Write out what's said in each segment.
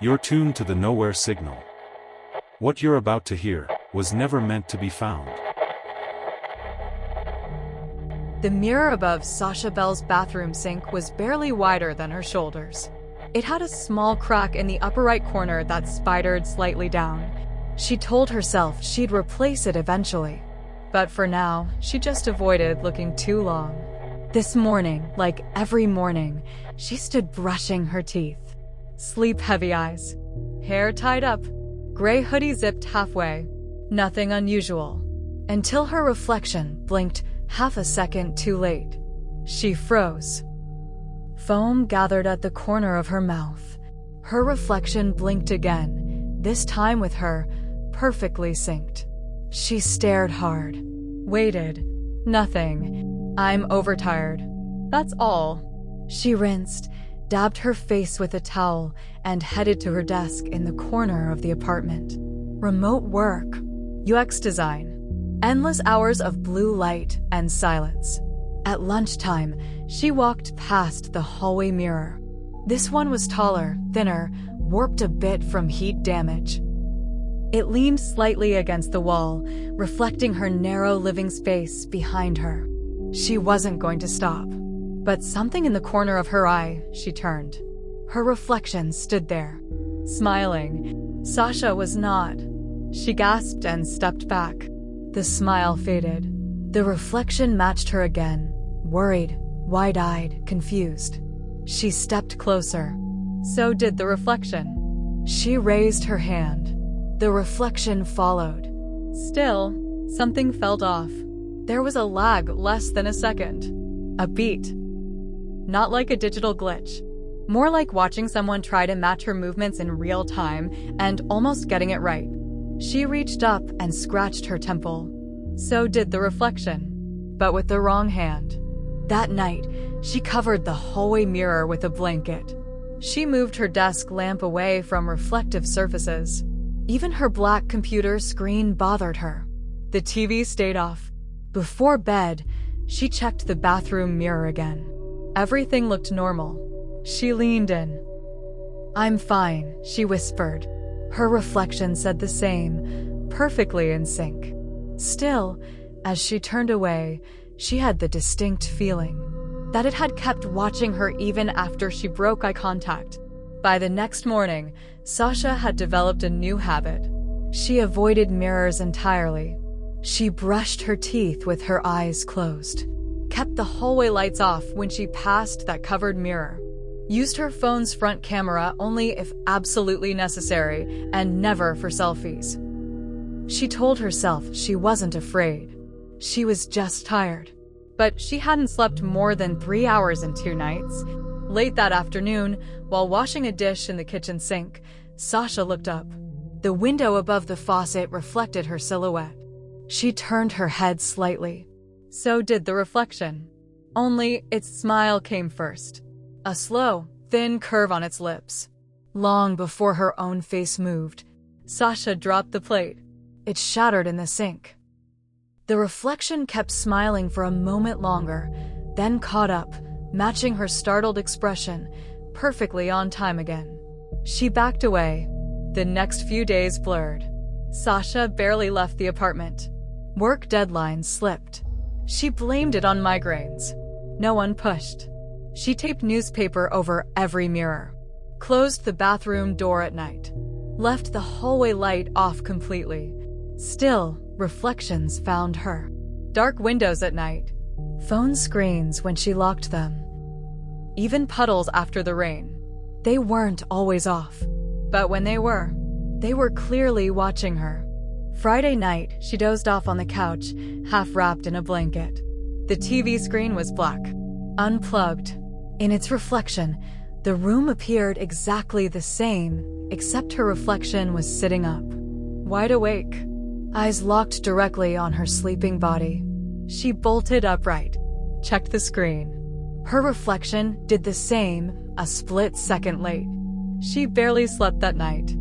You're tuned to the Nowhere Signal. What you're about to hear was never meant to be found. The mirror above Sasha Bell's bathroom sink was barely wider than her shoulders. It had a small crack in the upper right corner that spidered slightly down. She told herself she'd replace it eventually. But for now, she just avoided looking too long. This morning, like every morning, she stood brushing her teeth. Sleep-heavy eyes. Hair tied up. Gray hoodie zipped halfway. Nothing unusual. Until her reflection blinked half a second too late. She froze. Foam gathered at the corner of her mouth. Her reflection blinked again, this time with her perfectly synced. She stared hard. Waited. Nothing. I'm overtired. That's all. She rinsed, dabbed her face with a towel, and headed to her desk in the corner of the apartment. Remote work. UX design. Endless hours of blue light and silence. At lunchtime, she walked past the hallway mirror. This one was taller, thinner, warped a bit from heat damage. It leaned slightly against the wall, reflecting her narrow living space behind her. She wasn't going to stop. But something in the corner of her eye, she turned. Her reflection stood there, smiling. Sasha was not. She gasped and stepped back. The smile faded. The reflection matched her again, worried, wide-eyed, confused. She stepped closer. So did the reflection. She raised her hand. The reflection followed. Still, something felt off. There was a lag less than a second. A beat. Not like a digital glitch. More like watching someone try to match her movements in real time and almost getting it right. She reached up and scratched her temple. So did the reflection, but with the wrong hand. That night, she covered the hallway mirror with a blanket. She moved her desk lamp away from reflective surfaces. Even her black computer screen bothered her. The TV stayed off. Before bed, she checked the bathroom mirror again. Everything looked normal. She leaned in. "I'm fine," she whispered. Her reflection said the same, perfectly in sync. Still, as she turned away, she had the distinct feeling that it had kept watching her even after she broke eye contact. By the next morning, Sasha had developed a new habit. She avoided mirrors entirely. She brushed her teeth with her eyes closed, kept the hallway lights off when she passed that covered mirror, used her phone's front camera only if absolutely necessary, and never for selfies. She told herself she wasn't afraid. She was just tired. But she hadn't slept more than 3 hours in 2 nights. Late that afternoon, while washing a dish in the kitchen sink, Sasha looked up. The window above the faucet reflected her silhouette. She turned her head slightly. So did the reflection. Only its smile came first. A slow, thin curve on its lips. Long before her own face moved, Sasha dropped the plate. It shattered in the sink. The reflection kept smiling for a moment longer, then caught up, matching her startled expression, perfectly on time again. She backed away. The next few days blurred. Sasha barely left the apartment. Work deadlines slipped. She blamed it on migraines. No one pushed. She taped newspaper over every mirror. Closed the bathroom door at night. Left the hallway light off completely. Still, reflections found her. Dark windows at night. Phone screens when she locked them. Even puddles after the rain. They weren't always off. But when they were clearly watching her. Friday night, she dozed off on the couch, half wrapped in a blanket. The TV screen was black, unplugged. In its reflection, the room appeared exactly the same, except her reflection was sitting up, wide awake, eyes locked directly on her sleeping body. She bolted upright, checked the screen. Her reflection did the same, a split second late. She barely slept that night.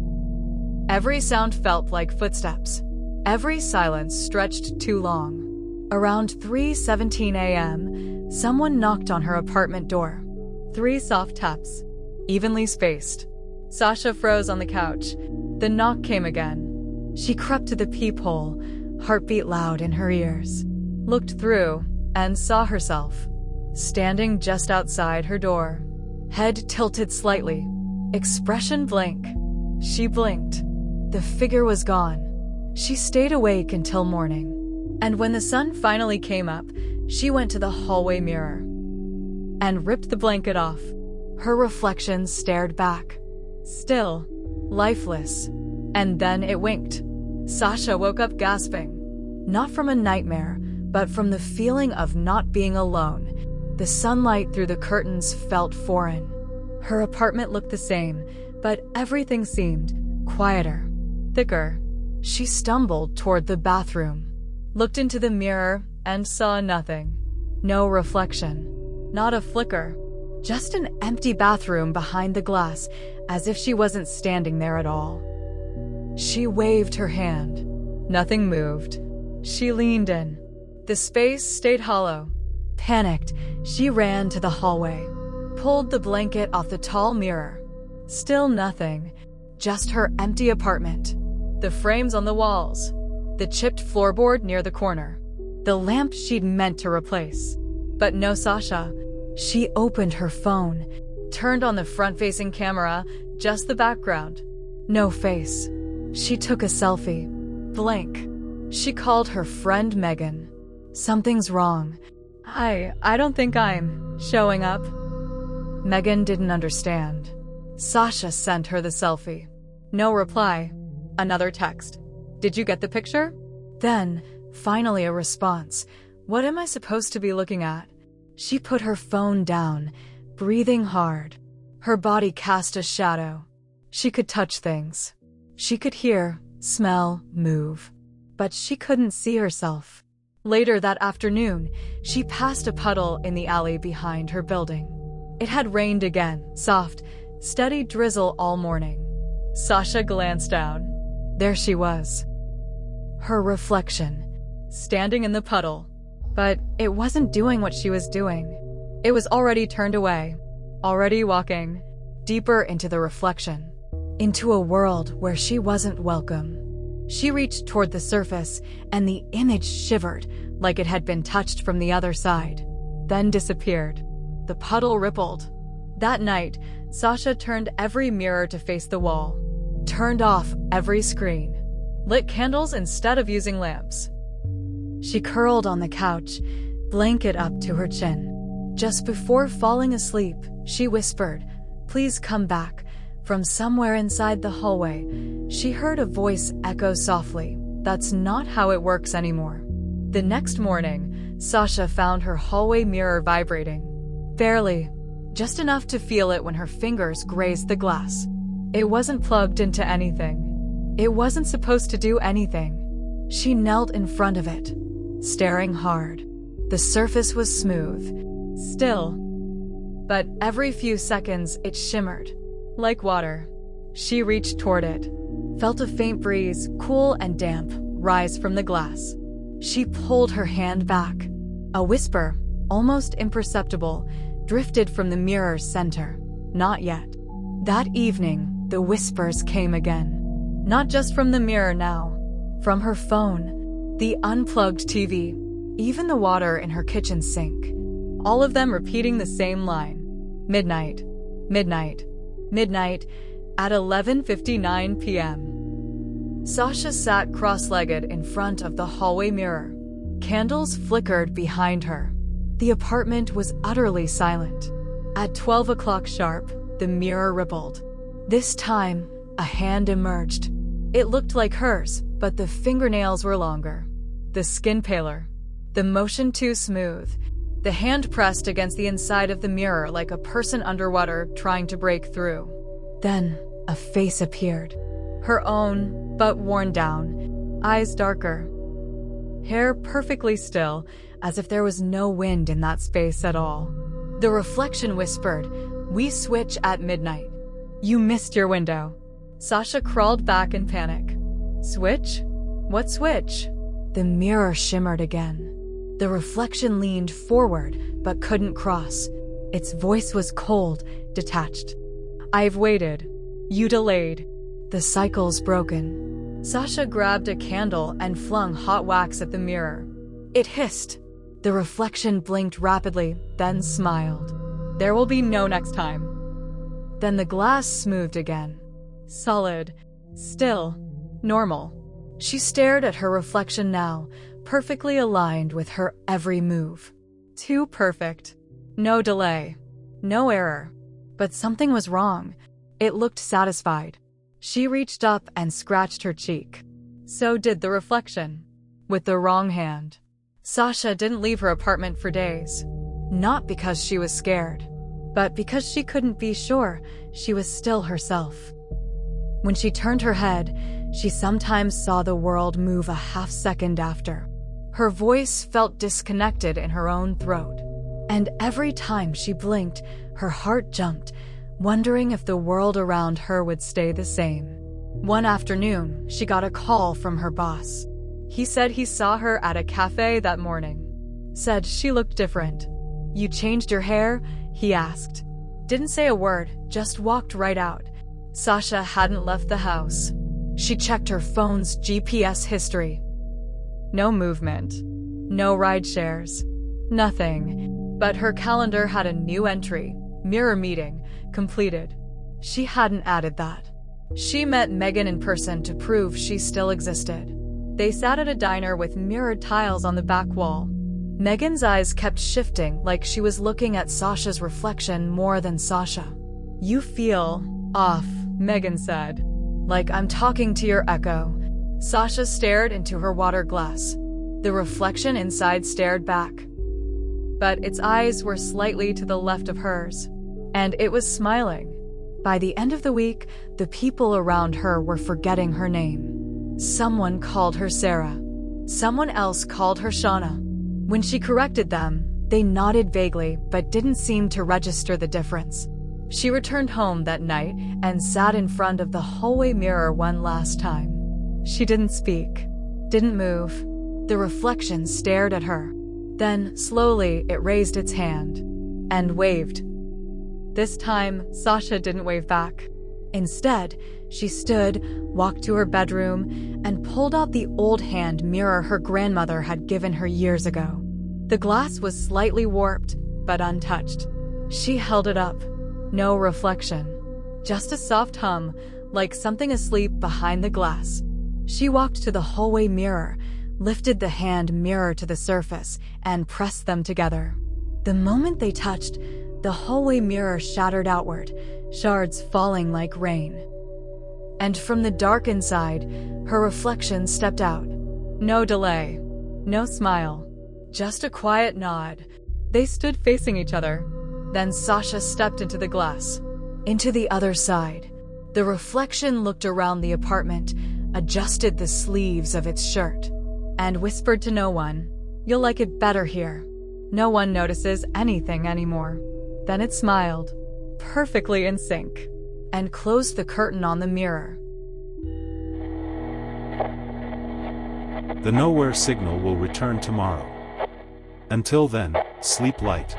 Every sound felt like footsteps. Every silence stretched too long. Around 3:17 a.m., someone knocked on her apartment door. 3 soft taps, evenly spaced. Sasha froze on the couch. The knock came again. She crept to the peephole, heartbeat loud in her ears, looked through, and saw herself, standing just outside her door, head tilted slightly, expression blank. She blinked. The figure was gone. She stayed awake until morning. And when the sun finally came up, she went to the hallway mirror and ripped the blanket off. Her reflection stared back, still, lifeless. And then it winked. Sasha woke up gasping, not from a nightmare, but from the feeling of not being alone. The sunlight through the curtains felt foreign. Her apartment looked the same, but everything seemed quieter, thicker. She stumbled toward the bathroom, looked into the mirror, and saw nothing. No reflection, not a flicker, just an empty bathroom behind the glass, as if she wasn't standing there at all. She waved her hand. Nothing moved. She leaned in. The space stayed hollow. Panicked, she ran to the hallway, pulled the blanket off the tall mirror. Still nothing, just her empty apartment. The frames on the walls, the chipped floorboard near the corner, the lamp she'd meant to replace. But no Sasha. She opened her phone, turned on the front-facing camera, just the background. No face. She took a selfie. Blank. She called her friend Megan. Something's wrong. I don't think I'm showing up. Megan didn't understand. Sasha sent her the selfie. No reply. Another text. Did you get the picture? Then, finally a response. What am I supposed to be looking at? She put her phone down, breathing hard. Her body cast a shadow. She could touch things. She could hear, smell, move. But she couldn't see herself. Later that afternoon, she passed a puddle in the alley behind her building. It had rained again, soft, steady drizzle all morning. Sasha glanced down. There she was. Her reflection, standing in the puddle. But it wasn't doing what she was doing. It was already turned away, already walking deeper into the reflection, into a world where she wasn't welcome. She reached toward the surface, and the image shivered like it had been touched from the other side, then disappeared. The puddle rippled. That night, Sasha turned every mirror to face the wall, turned off every screen, lit candles instead of using lamps. She curled on the couch, blanket up to her chin. Just before falling asleep, she whispered, "Please come back." From somewhere inside the hallway, she heard a voice echo softly. That's not how it works anymore. The next morning, Sasha found her hallway mirror vibrating. Barely, just enough to feel it when her fingers grazed the glass. It wasn't plugged into anything. It wasn't supposed to do anything. She knelt in front of it, staring hard. The surface was smooth, still. But every few seconds it shimmered, like water. She reached toward it, felt a faint breeze, cool and damp, rise from the glass. She pulled her hand back. A whisper, almost imperceptible, drifted from the mirror's center. Not yet. That evening, the whispers came again. Not just from the mirror now. From her phone, the unplugged TV, even the water in her kitchen sink. All of them repeating the same line. Midnight. Midnight. Midnight at 11:59 p.m. Sasha sat cross-legged in front of the hallway mirror. Candles flickered behind her. The apartment was utterly silent. At 12 o'clock sharp, the mirror rippled. This time, a hand emerged. It looked like hers, but the fingernails were longer, the skin paler, the motion too smooth. The hand pressed against the inside of the mirror like a person underwater trying to break through. Then, a face appeared. Her own, but worn down, eyes darker. Hair perfectly still, as if there was no wind in that space at all. The reflection whispered, "We switch at midnight. You missed your window." Sasha crawled back in panic. Switch? What switch? The mirror shimmered again. The reflection leaned forward, but couldn't cross. Its voice was cold, detached. "I've waited. You delayed. The cycle's broken. Sasha grabbed a candle and flung hot wax at the mirror. It hissed. The reflection blinked rapidly, then smiled. There will be no next time. Then the glass smoothed again. Solid. Still. Normal. She stared at her reflection now, perfectly aligned with her every move. Too perfect. No delay. No error. But something was wrong. It looked satisfied. She reached up and scratched her cheek. So did the reflection. With the wrong hand. Sasha didn't leave her apartment for days. Not because she was scared, but because she couldn't be sure she was still herself. When she turned her head, she sometimes saw the world move a half second after. Her voice felt disconnected in her own throat. And every time she blinked, her heart jumped, wondering if the world around her would stay the same. One afternoon, she got a call from her boss. He said he saw her at a cafe that morning. Said she looked different. You changed your hair? He asked. Didn't say a word, just walked right out. Sasha hadn't left the house. She checked her phone's GPS history. No movement. No ride shares. Nothing. But her calendar had a new entry. Mirror meeting. Completed. She hadn't added that. She met Megan in person to prove she still existed. They sat at a diner with mirrored tiles on the back wall. Megan's eyes kept shifting like she was looking at Sasha's reflection more than Sasha. You feel off, Megan said. Like I'm talking to your echo. Sasha stared into her water glass. The reflection inside stared back. But its eyes were slightly to the left of hers. And it was smiling. By the end of the week, the people around her were forgetting her name. Someone called her Sarah. Someone else called her Shauna. When she corrected them, they nodded vaguely but didn't seem to register the difference. She returned home that night and sat in front of the hallway mirror one last time. She didn't speak, didn't move. The reflection stared at her. Then, slowly, it raised its hand and waved. This time, Sasha didn't wave back. Instead, she stood, walked to her bedroom, and pulled out the old hand mirror her grandmother had given her years ago. The glass was slightly warped, but untouched. She held it up. No reflection. Just a soft hum, like something asleep behind the glass. She walked to the hallway mirror, lifted the hand mirror to the surface, and pressed them together. The moment they touched, the hallway mirror shattered outward, shards falling like rain. And from the dark inside, her reflection stepped out. No delay. No smile. Just a quiet nod. They stood facing each other. Then Sasha stepped into the glass. Into the other side. The reflection looked around the apartment, adjusted the sleeves of its shirt, and whispered to no one, "You'll like it better here. No one notices anything anymore." Then it smiled, perfectly in sync, and closed the curtain on the mirror. The nowhere signal will return tomorrow. Until then, sleep light.